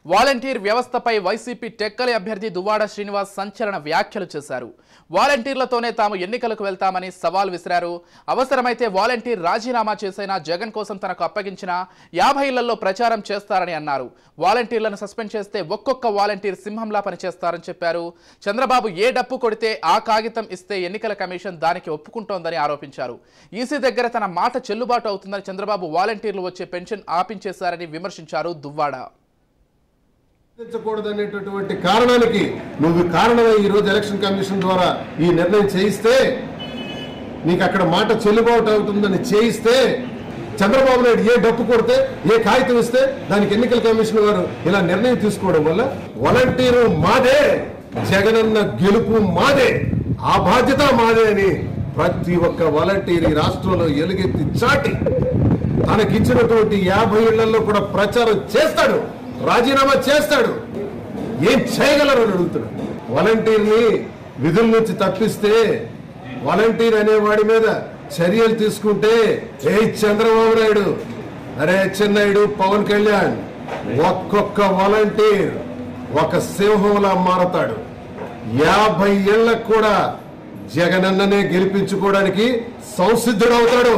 Volunteer వ్యవస్థపై YCP Tekkali అభ్యర్థి దువ్వాడ శ్రీనివాస్ సంచలన వ్యాఖ్యలు చేశారు. వాలంటీర్లతోనే తాము ఎన్నికలకు వెళ్తామని సవాల్ విసిరారు. అవసరమైతే వాలంటీర్ రాజీనామా చేసైనా జగన్ కోసం తనకు అప్పగించిన 50 ఇళ్లలో ప్రచారం చేస్తారని అన్నారు. వాలంటీర్లను సస్పెండ్ చేస్తే ఒక్కొక్క వాలంటీర్ సింహంలా పనిచేస్తారని చెప్పారు. చంద్రబాబు ఏ డప్పు కొడితే ఆ కాగితం ఇస్తే ఎన్నికల కమిషన్ దానికి ఒప్పుకుంటోందని ఆరోపించారు. ఈసీ దగ్గర తన మాట చెల్లుబాటు అవుతుందని చంద్రబాబు వాలంటీర్లు వచ్చే పెన్షన్ ఆపించేశారని విమర్శించారు దువ్వాడ. కూడదనేటటువంటి కారణానికి నువ్వు కారణమై ఈ రోజు ఎలక్షన్ కమిషన్ ద్వారా ఈ నిర్ణయం చేయిస్తే నీకు అక్కడ మాట చెల్లుబాటు అవుతుందని చేయిస్తే చంద్రబాబు నాయుడు ఏ డప్పు కొడితే ఏ కాగితం ఇస్తే దానికి ఎన్నికల కమిషన్ వారు ఇలా నిర్ణయం తీసుకోవడం వల్ల వాలంటీరు మాదే, జగనన్న గెలుపు మాదే, ఆ బాధ్యత మాదే అని ప్రతి ఒక్క వాలంటీర్ ఈ రాష్ట్రంలో ఎలుగెత్తి చాటి తనకిచ్చినటువంటి 50 ఇళ్లలో కూడా ప్రచారం చేస్తాడు, రాజీనామా చేస్తాడు. ఏం చేయగలరు అని అడుగుతున్నాడు. వాలంటీర్ని విధుల నుంచి తప్పిస్తే వాలంటీర్ అనేవాడి మీద చర్యలు తీసుకుంటే ఏ చంద్రబాబు నాయుడు, అరే చెన్నాయుడు, పవన్ కళ్యాణ్ ఒక్కొక్క వాలంటీర్ ఒక సింహంలా మారతాడు. 50 ఏళ్లకు కూడా జగనన్ననే గెలిపించుకోవడానికి సంసిద్ధుడవుతాడు.